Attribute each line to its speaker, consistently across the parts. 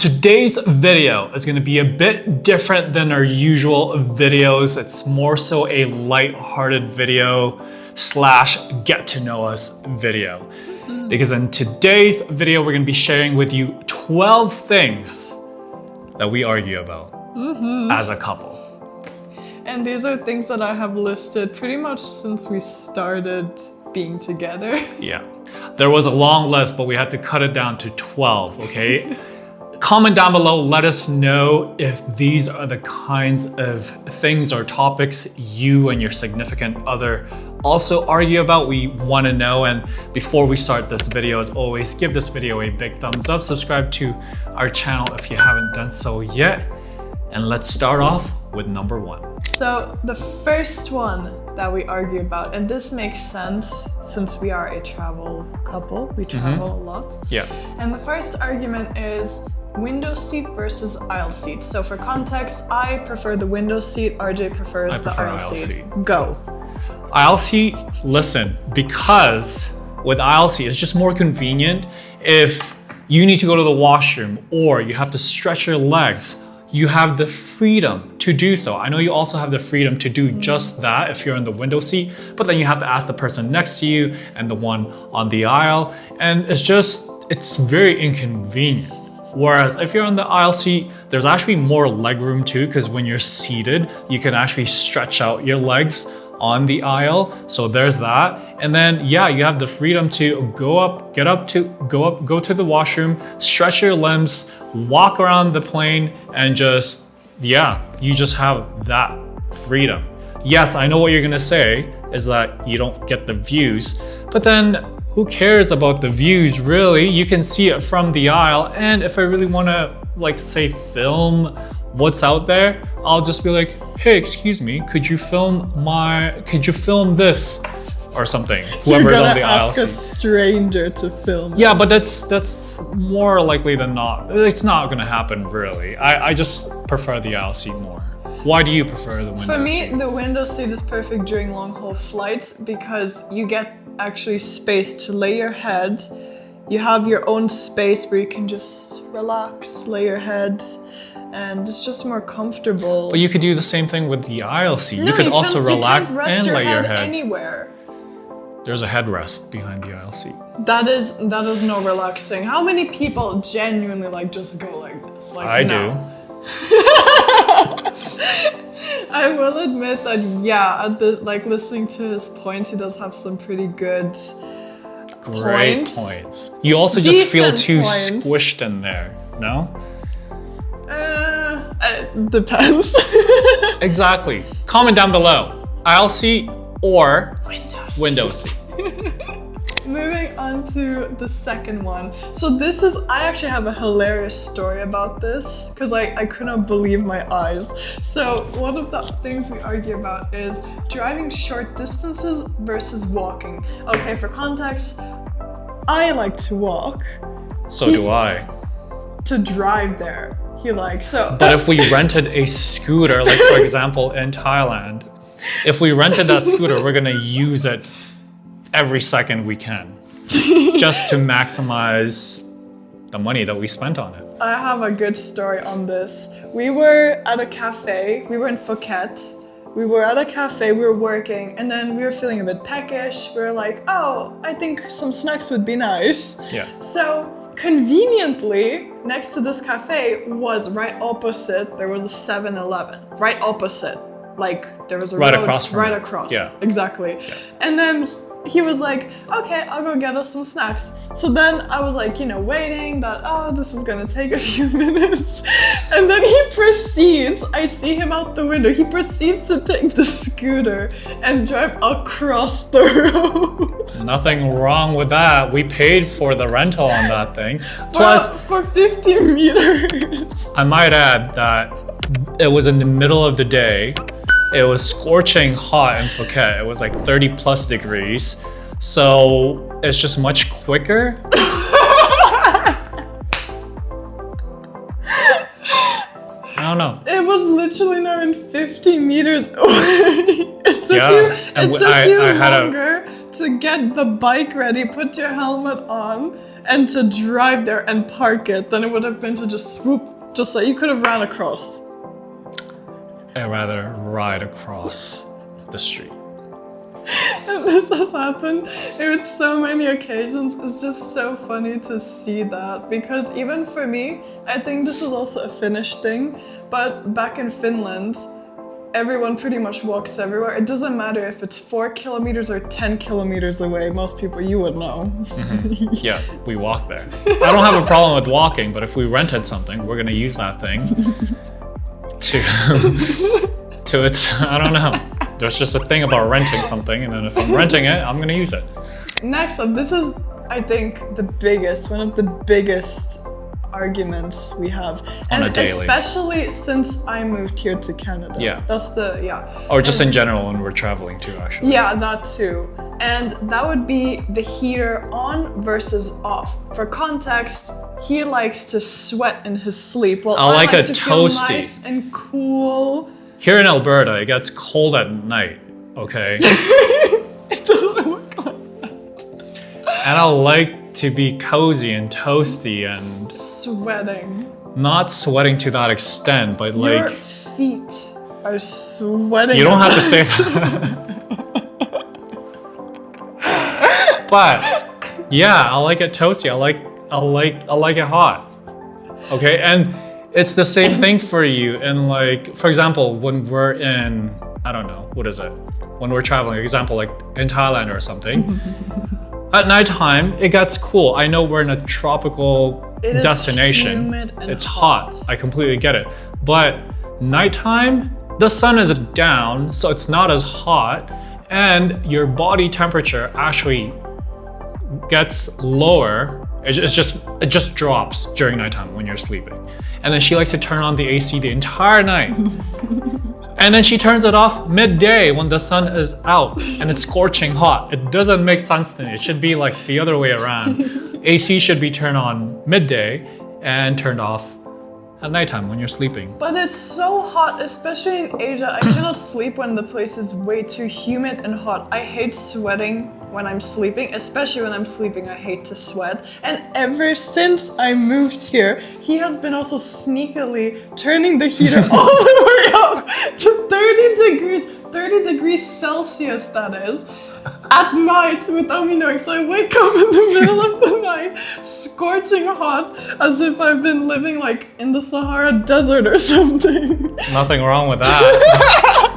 Speaker 1: Today's video is going to be a bit different than our usual videos. It's more so a light-hearted video / get to know us video. Because in today's video, we're going to be sharing with you 12 things that we argue about as a couple.
Speaker 2: And these are things that I have listed pretty much since we started being together.
Speaker 1: Yeah, there was a long list, but we had to cut it down to 12, okay? Comment down below, let us know if these are the kinds of things or topics you and your significant other also argue about. We want to know. And before we start this video, as always, give this video a big thumbs up, subscribe to our channel if you haven't done so yet. And let's start off with number 1.
Speaker 2: So the first one that we argue about, and this makes sense since we are a travel couple, we travel a lot.
Speaker 1: Yeah.
Speaker 2: And the first argument is window seat versus aisle seat. So for context, I prefer the window seat, RJ prefers the aisle seat. Go.
Speaker 1: Aisle seat, listen, because with aisle seat, it's just more convenient if you need to go to the washroom or you have to stretch your legs. You have the freedom to do so. I know you also have the freedom to do just that if you're in the window seat, but then you have to ask the person next to you and the one on the aisle. And it's very inconvenient. Whereas if you're on the aisle seat, there's actually more leg room too, because when you're seated, you can actually stretch out your legs on the aisle. So there's that. And then, yeah, you have the freedom to go to the washroom, stretch your limbs, walk around the plane, and you just have that freedom. Yes, I know what you're gonna say is that you don't get the views, but then who cares about the views, really? You can see it from the aisle, and if I really wanna, say film what's out there, I'll just be like, hey, excuse me, could you film this or something? Whoever's on the aisle seat.
Speaker 2: Ask a stranger to film.
Speaker 1: Yeah, but that's more likely than not. It's not gonna happen, really. I just prefer the aisle seat more. Why do you prefer the window seat?
Speaker 2: For me, the window seat is perfect during long-haul flights because you get actually space to lay your head. You have your own space where you can just relax, lay your head, and it's just more comfortable.
Speaker 1: But you could do the same thing with the aisle seat. You could also relax and lay your head
Speaker 2: anywhere. There's
Speaker 1: a headrest behind the aisle seat.
Speaker 2: That is no relaxing. How many people genuinely just go like this?
Speaker 1: I do.
Speaker 2: I will admit that, yeah, listening to his points, he does have some pretty good
Speaker 1: Great points. You also just feel too squished in there, no?
Speaker 2: It depends.
Speaker 1: Exactly. Comment down below, aisle seat or window seat.
Speaker 2: Moving on to the second one. So I actually have a hilarious story about this because I couldn't believe my eyes. So one of the things we argue about is driving short distances versus walking. Okay, for context, I like to walk.
Speaker 1: So do I.
Speaker 2: To drive there, he likes so.
Speaker 1: But if we rented a scooter, for example, in Thailand, if we rented that scooter, we're gonna use it every second we can, just to maximize the money that we spent on it.
Speaker 2: I have a good story on this. We were at a cafe, we were in Phuket. We were at a cafe, we were working, and then we were feeling a bit peckish. We were like, oh, I think some snacks would be nice.
Speaker 1: Yeah.
Speaker 2: So conveniently, next to this cafe was right opposite, there was a 7-Eleven, right opposite. There was a
Speaker 1: right
Speaker 2: road
Speaker 1: across from
Speaker 2: right
Speaker 1: it.
Speaker 2: across.
Speaker 1: Yeah.
Speaker 2: Exactly.
Speaker 1: Yeah.
Speaker 2: And then he was like, okay, I'll go get us some snacks. So then I was waiting that, this is gonna take a few minutes. And then he proceeds, I see him out the window, he proceeds to take the scooter and drive across the road.
Speaker 1: Nothing wrong with that. We paid for the rental on that thing. Plus,
Speaker 2: for 50 meters.
Speaker 1: I might add that it was in the middle of the day. It was scorching hot in Phuket. It was 30 plus degrees. So it's just much quicker. I don't know.
Speaker 2: It was literally not even 50 meters away. It took you longer to get the bike ready, put your helmet on, and to drive there and park it than it would have been to just swoop, just like you could have ran across.
Speaker 1: I'd rather ride across the street.
Speaker 2: And this has happened in so many occasions. It's just so funny to see that, because even for me, I think this is also a Finnish thing, but back in Finland, everyone pretty much walks everywhere. It doesn't matter if it's 4 kilometers or 10 kilometers away. Most people, you would know.
Speaker 1: Yeah, we walk there. I don't have a problem with walking, but if we rented something, we're gonna use that thing to its, I don't know. There's just a thing about renting something, and then if I'm renting it, I'm gonna use it.
Speaker 2: Next up, this is, I think, one of the biggest arguments we have.
Speaker 1: On
Speaker 2: and
Speaker 1: a daily.
Speaker 2: Especially since I moved here to Canada.
Speaker 1: Yeah.
Speaker 2: That's
Speaker 1: Or just in general when we're traveling too, actually.
Speaker 2: Yeah, that too. And that would be the heater on versus off. For context, he likes to sweat in his sleep, while I
Speaker 1: like a
Speaker 2: to
Speaker 1: toasty.
Speaker 2: feel nice and cool.
Speaker 1: Here in Alberta, it gets cold at night, okay?
Speaker 2: It doesn't work like that.
Speaker 1: And I like to be cozy and toasty and
Speaker 2: Sweating.
Speaker 1: not sweating to that extent, but
Speaker 2: Your
Speaker 1: like...
Speaker 2: feet are sweating.
Speaker 1: You don't have to say that. But yeah, I like it toasty. I like it hot. Okay, and it's the same thing for you. And like, for example, when we're in, I don't know, what is it? When we're traveling, example, like in Thailand or something, at nighttime, it gets cool. I know we're in a tropical destination.
Speaker 2: Humid and
Speaker 1: it's hot. I completely get it. But nighttime, the sun is down, so it's not as hot, and your body temperature actually gets lower. It just drops during nighttime when you're sleeping. And then she likes to turn on the AC the entire night. And then she turns it off midday when the sun is out and it's scorching hot. It doesn't make sense to me. It should be like the other way around. AC should be turned on midday and turned off at nighttime when you're sleeping.
Speaker 2: But it's so hot, especially in Asia. I cannot sleep when the place is way too humid and hot. I hate sweating when I'm sleeping, especially when I'm sleeping. I hate to sweat. And ever since I moved here, he has been also sneakily turning the heater all the way up to 30 degrees Celsius, that is, at night without me knowing. So I wake up in the middle of the night, scorching hot, as if I've been living like in the Sahara Desert or something.
Speaker 1: Nothing wrong with that.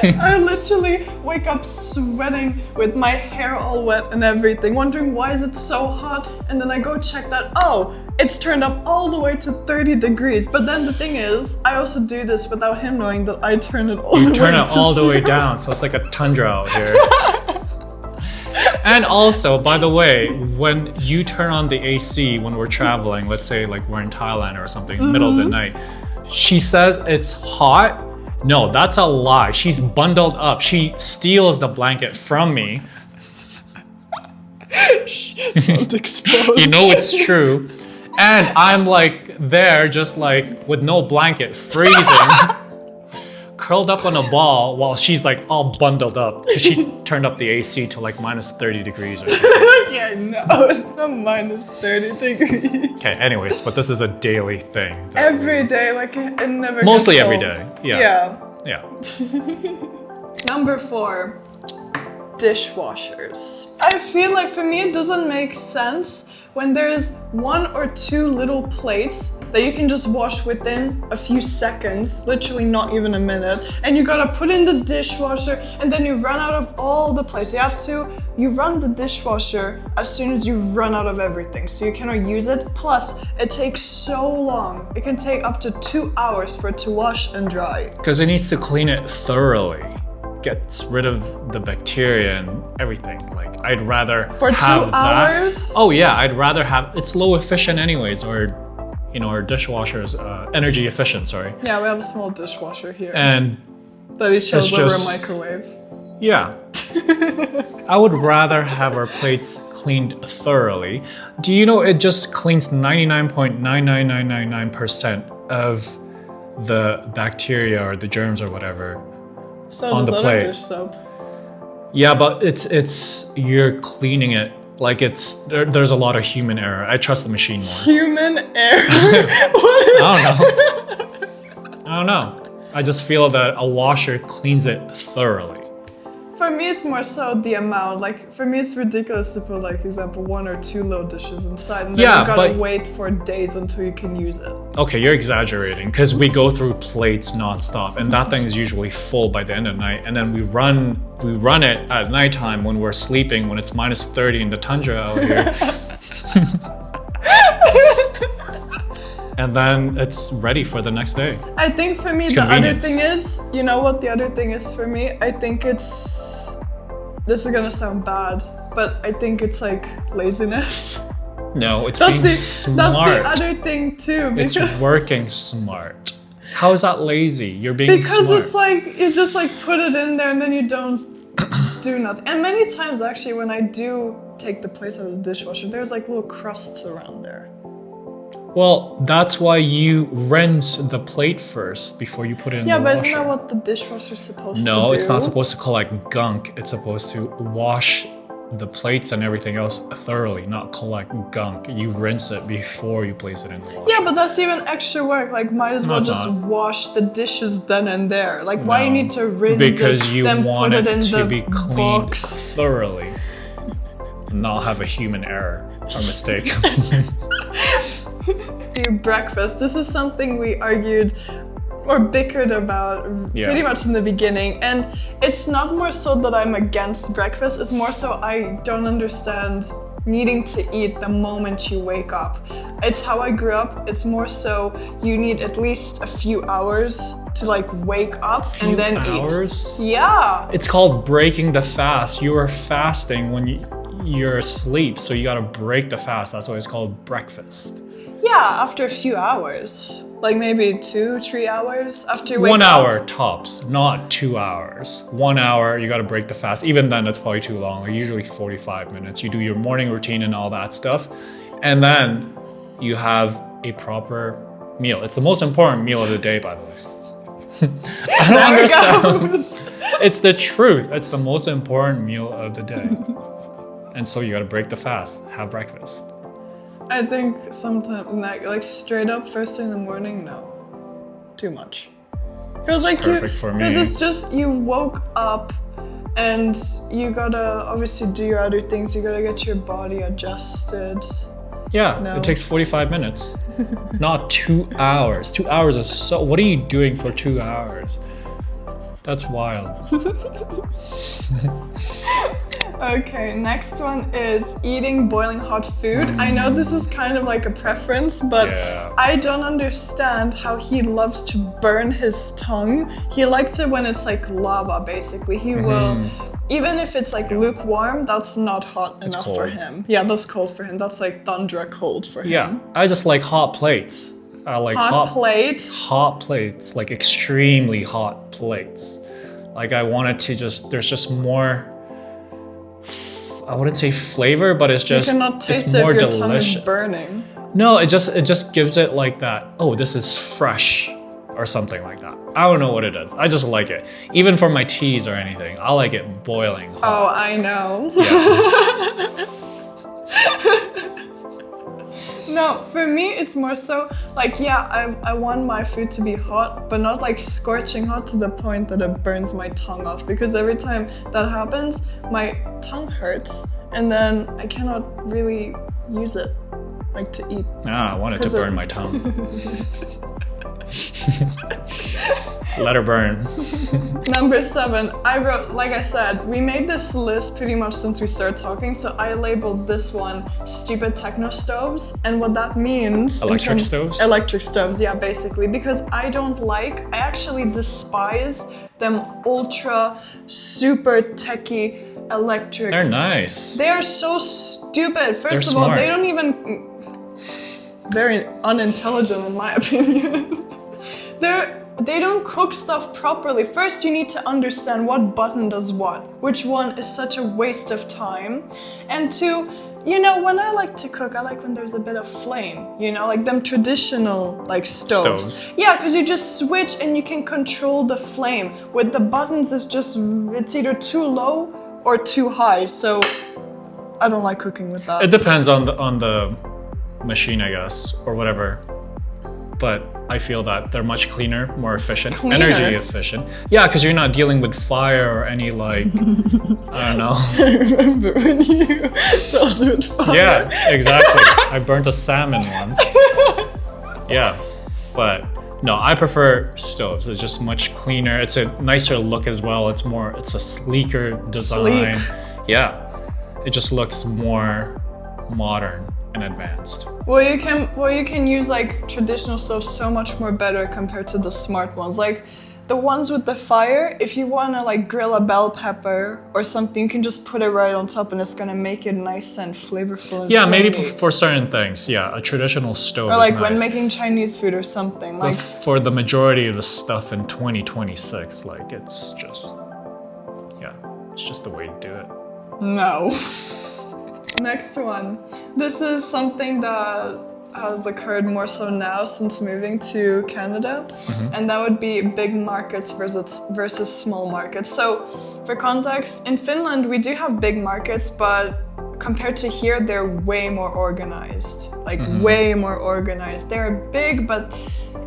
Speaker 2: I literally wake up sweating with my hair all wet and everything, wondering why is it so hot, and then I go check that, oh, it's turned up all the way to 30 degrees. But then the thing is, I also do this without him knowing that I turn it all the way down.
Speaker 1: You turn it all the way down, so it's like a tundra out here. And also, by the way, when you turn on the AC when we're traveling, let's say like we're in Thailand or something, middle of the night, she says it's hot. No, that's a lie. She's bundled up. She steals the blanket from me.
Speaker 2: Don't expose.
Speaker 1: You know it's true. And I'm like there just like with no blanket, freezing, curled up on a ball while she's like all bundled up because she turned up the AC to like minus 30 degrees or something.
Speaker 2: Yeah, no, it's not minus 30 degrees.
Speaker 1: Okay, anyways, but this is a daily thing.
Speaker 2: Every day, like it never
Speaker 1: Mostly
Speaker 2: gets
Speaker 1: every
Speaker 2: old.
Speaker 1: day. Yeah. Yeah.
Speaker 2: Number 4, dishwashers. I feel like for me it doesn't make sense when there's 1 or 2 little plates that you can just wash within a few seconds, literally not even a minute, and you gotta put in the dishwasher, and then you run out of all the plates. You run the dishwasher as soon as you run out of everything, so you cannot use it. Plus, it takes so long. It can take up to 2 hours for it to wash and dry.
Speaker 1: Because it needs to clean it thoroughly. Gets rid of the bacteria and everything. Like, I'd rather
Speaker 2: For 2
Speaker 1: have
Speaker 2: hours?
Speaker 1: That. Oh yeah, I'd rather have, it's low efficient anyways, or you know, our dishwasher's energy efficient, sorry.
Speaker 2: Yeah, we have a small dishwasher here.
Speaker 1: And
Speaker 2: that he shows over a
Speaker 1: just-
Speaker 2: microwave.
Speaker 1: yeah. I would rather have our plates cleaned thoroughly. Do you know it just cleans 99.99999% of the bacteria or the germs or whatever
Speaker 2: So
Speaker 1: on
Speaker 2: does
Speaker 1: the
Speaker 2: other
Speaker 1: plate.
Speaker 2: dish soap.
Speaker 1: Yeah, but it's you're cleaning it Like there's a lot of human error. I trust the machine more.
Speaker 2: Human error.
Speaker 1: I don't know. I just feel that a washer cleans it thoroughly.
Speaker 2: For me, it's more so the amount. Like, for me, it's ridiculous to put, like, example, 1 or 2 load dishes inside, and then you gotta wait for days until you can use it.
Speaker 1: Okay, you're exaggerating, because we go through plates nonstop, and that thing is usually full by the end of the night, and then we run it at nighttime when we're sleeping, when it's minus 30 in the tundra out here. And then it's ready for the next day.
Speaker 2: I think for me, the other thing is, you know what the other thing is for me? I think this is gonna sound bad, but I think it's like laziness.
Speaker 1: No, it's being smart.
Speaker 2: That's the other thing too.
Speaker 1: It's working smart. How is that lazy? You're being smart.
Speaker 2: Because it's like, you just like put it in there and then you don't do nothing. And many times actually when I do take the plates out of the dishwasher, there's like little crusts around there.
Speaker 1: Well, that's why you rinse the plate first before you put it in the washer.
Speaker 2: Yeah, but isn't that what the dishwasher's supposed to do?
Speaker 1: No, it's not supposed to collect gunk. It's supposed to wash the plates and everything else thoroughly, not collect gunk. You rinse it before you place it in the washer.
Speaker 2: Yeah, but that's even extra work. Like, might as well just wash the dishes then and there. Like, why you need to rinse
Speaker 1: because
Speaker 2: it,
Speaker 1: you
Speaker 2: then
Speaker 1: want
Speaker 2: put
Speaker 1: it
Speaker 2: in
Speaker 1: to
Speaker 2: the
Speaker 1: be cleaned
Speaker 2: box
Speaker 1: thoroughly, not have a human error or mistake.
Speaker 2: Breakfast. This is something we argued or bickered about pretty much in the beginning, and it's not more so that I'm against breakfast, it's more so I don't understand needing to eat the moment you wake up. It's how I grew up. It's more so you need at least a few hours to like wake up and then eat. Yeah.
Speaker 1: It's called breaking the fast. You are fasting when you're asleep, so you gotta break the fast. That's why it's called breakfast.
Speaker 2: Yeah, after a few hours. Like maybe 2-3 hours after you wake up.
Speaker 1: 1 hour tops, not 2 hours. 1 hour, you gotta break the fast. Even then, that's probably too long. Like usually 45 minutes. You do your morning routine and all that stuff. And then you have a proper meal. It's the most important meal of the day, by the way. I don't understand. It's the truth. It's the most important meal of the day. And so you gotta break the fast, have breakfast.
Speaker 2: I think sometimes, like straight up first thing in the morning, no. Too much. Because like
Speaker 1: perfect for me.
Speaker 2: Because it's just, you woke up and you gotta obviously do your other things. You gotta get your body adjusted.
Speaker 1: Yeah, it takes 45 minutes, not 2 hours. 2 hours is so, what are you doing for 2 hours? That's wild.
Speaker 2: Okay, next one is eating boiling hot food. I know this is kind of like a preference, but I don't understand how he loves to burn his tongue. He likes it when it's like lava, basically. He will, even if it's like lukewarm, that's not hot enough for him. Yeah, that's cold for him. That's like thundra cold for him.
Speaker 1: Yeah, I just like hot plates. I like
Speaker 2: hot plates.
Speaker 1: Hot plates, like extremely hot plates. Like I wanted to just, there's just more, I wouldn't say flavor, but it's just,
Speaker 2: you cannot taste
Speaker 1: it's more
Speaker 2: it if your
Speaker 1: delicious.
Speaker 2: Tongue is burning.
Speaker 1: No, it just gives it like that, oh, this is fresh or something like that. I don't know what it is. I just like it. Even for my teas or anything, I like it boiling hot.
Speaker 2: Oh, I know.
Speaker 1: Yeah.
Speaker 2: No, for me, it's more so like, yeah, I want my food to be hot, but not like scorching hot to the point that it burns my tongue off. Because every time that happens, my tongue hurts and then I cannot really use it, like to eat.
Speaker 1: Ah, I wanted to burn my tongue. Let her burn.
Speaker 2: Number 7, I wrote, like I said, we made this list pretty much since we started talking, so I labeled this one stupid techno stoves, and what that means...
Speaker 1: Electric stoves?
Speaker 2: Electric stoves, yeah, basically, because I actually despise them ultra, super techie electric...
Speaker 1: They're nice.
Speaker 2: They are so stupid. First
Speaker 1: of
Speaker 2: all, they don't even... Very unintelligent in my opinion. They don't cook stuff properly. First, you need to understand what button does what, which one is such a waste of time. And 2, you know, when I like to cook, I like when there's a bit of flame, you know, like them traditional like stoves. Yeah, because you just switch and you can control the flame. With the buttons, it's either too low or too high. So I don't like cooking with that.
Speaker 1: It depends on the machine, I guess, or whatever. But I feel that they're much cleaner, more efficient, energy efficient. Yeah, because you're not dealing with fire or any like, I don't know.
Speaker 2: I remember when you told me with fire.
Speaker 1: Yeah, exactly. I burnt a salmon once. Yeah, but no, I prefer stoves. It's just much cleaner. It's a nicer look as well. It's a sleeker design.
Speaker 2: Sleek.
Speaker 1: Yeah, it just looks more modern and advanced.
Speaker 2: Well, you can use like traditional stoves so much more better compared to the smart ones. Like the ones with the fire, if you wanna like grill a bell pepper or something, you can just put it right on top and it's gonna make it nice and flavorful and
Speaker 1: Yeah, maybe
Speaker 2: flaky.
Speaker 1: for certain things. Yeah, a traditional stove
Speaker 2: Or like
Speaker 1: is
Speaker 2: when
Speaker 1: nice.
Speaker 2: making Chinese food or something.
Speaker 1: But
Speaker 2: Like
Speaker 1: for the majority of the stuff in 2026, like it's just the way to do it.
Speaker 2: no. Next one. This is something that has occurred more so now since moving to Canada, and that would be big markets versus small markets. So, for context, in Finland we do have big markets, but compared to here, they're way more organized. Like way more organized. They're big, but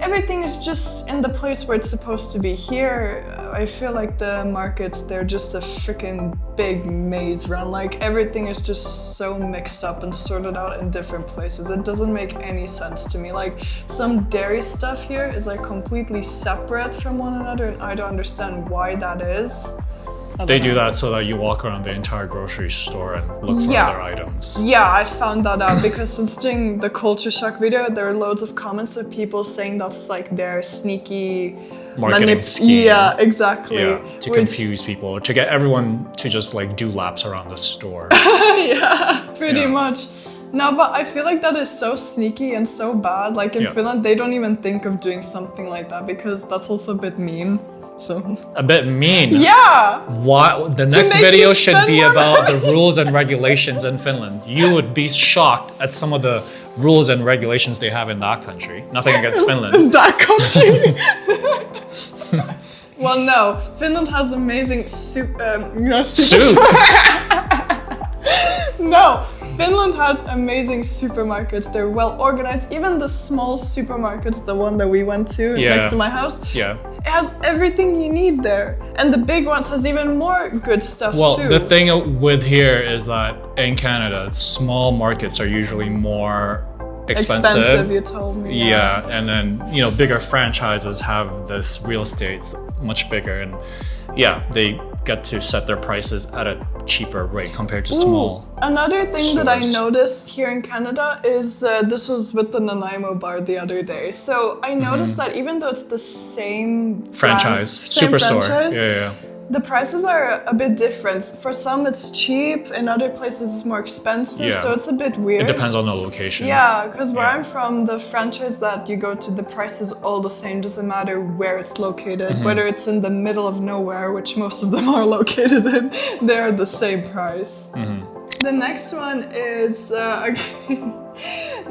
Speaker 2: everything is just in the place where it's supposed to be. Here, I feel like the markets, they're just a freaking big maze run. Like everything is just so mixed up and sorted out in different places. It doesn't make any sense to me. Like some dairy stuff here is like completely separate from one another, and I don't understand why that is.
Speaker 1: They do that so that you walk around the entire grocery store and look for other items.
Speaker 2: Yeah, I found that out because since doing the culture shock video, there are loads of comments of people saying that's like their sneaky
Speaker 1: Marketing scheme.
Speaker 2: Yeah, exactly.
Speaker 1: Yeah, to confuse people, to get everyone to just like do laps around the store.
Speaker 2: Yeah, pretty
Speaker 1: Yeah.
Speaker 2: much. No, but I feel like that is so sneaky and so bad. Like in Finland, they don't even think of doing something like that because that's also a bit mean. So
Speaker 1: A bit mean.
Speaker 2: yeah.
Speaker 1: What the next
Speaker 2: make
Speaker 1: video
Speaker 2: you
Speaker 1: should
Speaker 2: spend
Speaker 1: be
Speaker 2: more
Speaker 1: about the rules and regulations in Finland. You would be shocked at some of the rules and regulations they have in that country. Nothing against Finland.
Speaker 2: That country. Well, no. Finland has amazing soup.
Speaker 1: Soup.
Speaker 2: No. Finland has amazing supermarkets. They're well organized. Even the small supermarkets, the one that we went to next to my house,
Speaker 1: Yeah.
Speaker 2: it has everything you need there. And the big ones has even more good stuff
Speaker 1: Well,
Speaker 2: too.
Speaker 1: the thing with here is that in Canada, small markets are usually more expensive.
Speaker 2: You told me.
Speaker 1: Yeah, and then bigger franchises have this real estate much bigger, and they get to set their prices at a cheaper rate compared to small.
Speaker 2: Another thing that I
Speaker 1: stores.
Speaker 2: noticed here in Canada is this was with the Nanaimo bar the other day. So I noticed that even though it's the same
Speaker 1: Franchise,
Speaker 2: same
Speaker 1: superstore.
Speaker 2: franchise,
Speaker 1: Yeah.
Speaker 2: the prices are a bit different. For some it's cheap, in other places it's more expensive,
Speaker 1: Yeah.
Speaker 2: so it's a bit weird.
Speaker 1: It depends on the location.
Speaker 2: Yeah, because where I'm from, the franchise that you go to, the price is all the same. Doesn't matter where it's located, whether it's in the middle of nowhere, which most of them are located in, they're the same price. The next one is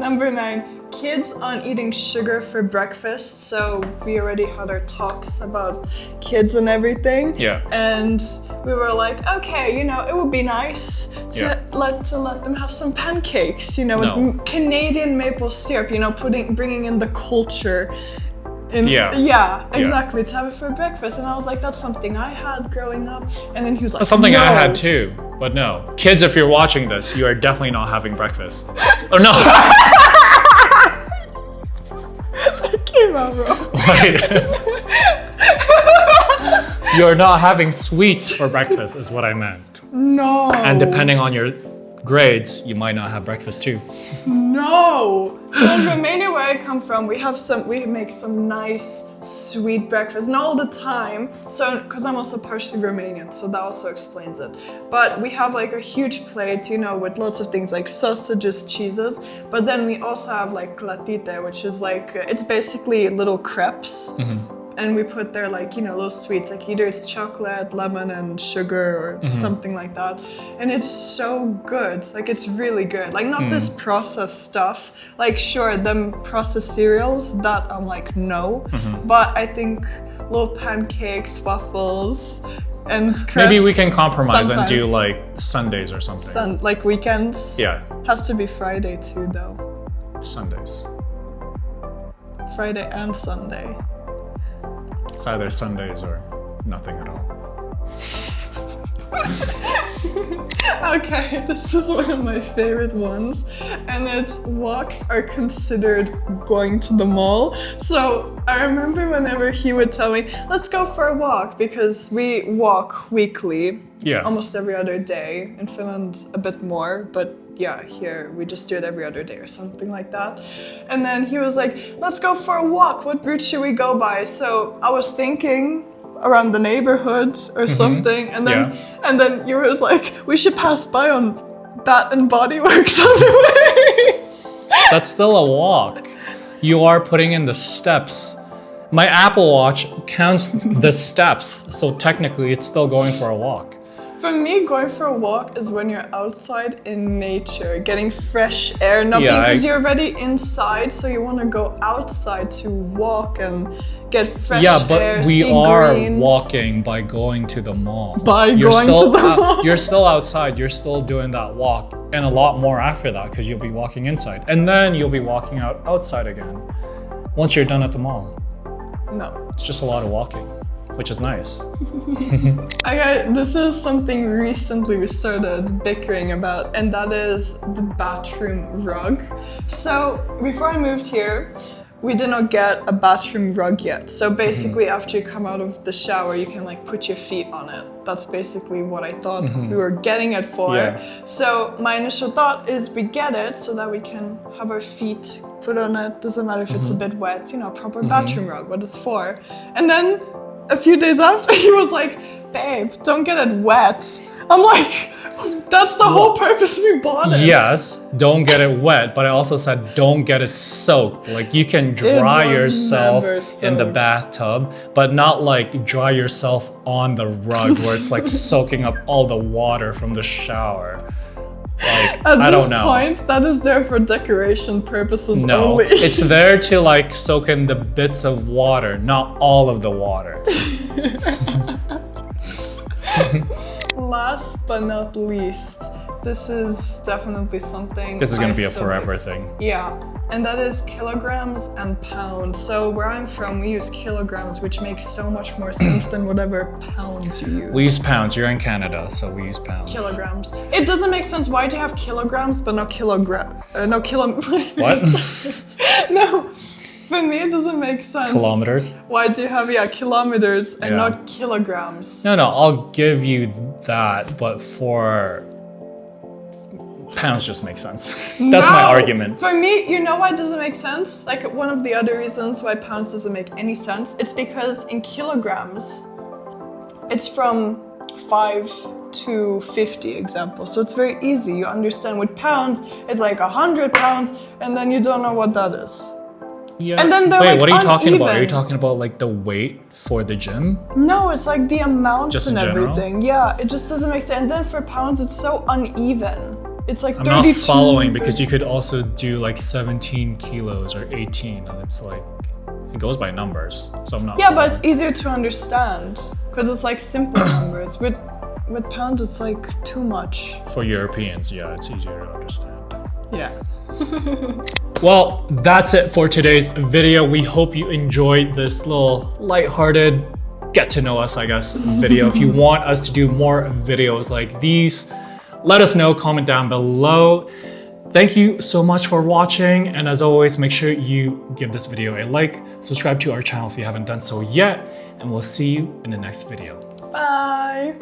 Speaker 2: number 9. Kids on eating sugar for breakfast. So we already had our talks about kids and everything.
Speaker 1: Yeah.
Speaker 2: And we were like, okay, it would be nice to let them have some pancakes, with Canadian maple syrup, bringing in the culture. Yeah, exactly, to have it for breakfast. And I was like, that's something I had growing up. And then he was like,
Speaker 1: That's something
Speaker 2: no.
Speaker 1: I had too, but no. Kids, if you're watching this, you are definitely not having breakfast. Or no.
Speaker 2: Came out wrong.
Speaker 1: Wait. You're not having sweets for breakfast is what I meant.
Speaker 2: No.
Speaker 1: And depending on your grades, you might not have breakfast too.
Speaker 2: No. So in Romania, where I come from, we make some nice sweet breakfast, not all the time. So, because I'm also partially Romanian, so that also explains it. But we have like a huge plate, with lots of things like sausages, cheeses. But then we also have like clatite, which is like it's basically little crepes. And we put there like, little sweets, like either it's chocolate, lemon, and sugar or something like that. And it's so good. Like it's really good. Like not this processed stuff. Like sure, them processed cereals, that I'm like, no. But I think little pancakes, waffles, and crepes.
Speaker 1: Maybe we can compromise and
Speaker 2: sometimes.
Speaker 1: do like Sundays or something.
Speaker 2: Like weekends.
Speaker 1: Yeah,
Speaker 2: Has to be Friday too, though.
Speaker 1: Sundays.
Speaker 2: Friday and Sunday.
Speaker 1: It's either Sundays or nothing at all.
Speaker 2: Okay, this is one of my favorite ones, and it's walks are considered going to the mall. So I remember whenever he would tell me, let's go for a walk, because we walk weekly,
Speaker 1: Yeah.
Speaker 2: almost every other day. In Finland, a bit more, but yeah, here we just do it every other day or something like that. And then he was like, let's go for a walk. What route should we go by? So I was thinking around the neighborhood or something, and then you was like, we should pass by on Bath and Body Works on the way.
Speaker 1: That's still a walk. You are putting in the steps. My Apple Watch counts the steps, so technically it's still going for a walk.
Speaker 2: For me, going for a walk is when you're outside in nature, getting fresh air, not because you're already inside, so you want to go outside to walk and get fresh air,
Speaker 1: but we
Speaker 2: see
Speaker 1: are
Speaker 2: greens.
Speaker 1: walking by going to the mall.
Speaker 2: You're
Speaker 1: mall. You're still outside, you're still doing that walk, and a lot more after that, because you'll be walking inside. And then you'll be walking outside again, once you're done at the mall.
Speaker 2: No.
Speaker 1: It's just a lot of walking, which is nice.
Speaker 2: Okay, this is something recently we started bickering about, and that is the bathroom rug. So before I moved here, we did not get a bathroom rug yet. So basically after you come out of the shower, you can like put your feet on it. That's basically what I thought we were getting it for.
Speaker 1: Yeah.
Speaker 2: So my initial thought is we get it so that we can have our feet put on it. Doesn't matter if it's a bit wet, you know, proper bathroom rug, what it's for. And then a few days after, he was like, babe, don't get it wet. I'm like, that's the whole purpose we bought it.
Speaker 1: Yes, don't get it wet, but I also said don't get it soaked. Like you can dry
Speaker 2: was
Speaker 1: yourself
Speaker 2: never
Speaker 1: in the
Speaker 2: soaked.
Speaker 1: bathtub, but not like dry yourself on the rug where it's like soaking up all the water from the shower. Like, I don't know.
Speaker 2: At this point, that is there for decoration purposes
Speaker 1: No,
Speaker 2: only.
Speaker 1: it's there to like soak in the bits of water, not all of the water.
Speaker 2: Last but not least, this is definitely something.
Speaker 1: This is gonna be a
Speaker 2: still
Speaker 1: forever thing.
Speaker 2: Yeah, and that is kilograms and pounds. So where I'm from, we use kilograms, which makes so much more sense than whatever pounds you use.
Speaker 1: We use pounds. You're in Canada, so we use pounds.
Speaker 2: Kilograms. It doesn't make sense. Why do you have kilograms but no kilogram? No kilo.
Speaker 1: What?
Speaker 2: No. For me, it doesn't make sense.
Speaker 1: Kilometers?
Speaker 2: Why do you have kilometers and
Speaker 1: Yeah.
Speaker 2: not kilograms?
Speaker 1: No, I'll give you that, but for pounds just makes sense. That's my
Speaker 2: No!
Speaker 1: argument.
Speaker 2: For me, you know why it doesn't make sense? Like one of the other reasons why pounds doesn't make any sense, it's because in kilograms, it's from 5 to 50 example. So it's very easy. You understand with pounds, it's like 100 pounds, and then you don't know what that is.
Speaker 1: Yeah.
Speaker 2: And then they're
Speaker 1: Wait,
Speaker 2: like
Speaker 1: what are you talking about? Are you
Speaker 2: uneven.
Speaker 1: talking about like the weight for the gym?
Speaker 2: No, it's like the amounts
Speaker 1: Just
Speaker 2: and
Speaker 1: in general?
Speaker 2: everything. Yeah, it just doesn't make sense. And then for pounds, it's so uneven. It's like
Speaker 1: I'm
Speaker 2: 32.
Speaker 1: not following because you could also do like 17 kilos or 18, and it's like it goes by numbers. So I'm not.
Speaker 2: Yeah, but it's
Speaker 1: following.
Speaker 2: easier to understand because it's like simple numbers. With pounds, it's like too much.
Speaker 1: For Europeans, yeah, it's easier to understand.
Speaker 2: Yeah.
Speaker 1: Well, that's it for today's video. We hope you enjoyed this little lighthearted get to know us, I guess, video. If you want us to do more videos like these, let us know, comment down below. Thank you so much for watching. And as always, make sure you give this video a like, subscribe to our channel if you haven't done so yet, and we'll see you in the next video.
Speaker 2: Bye.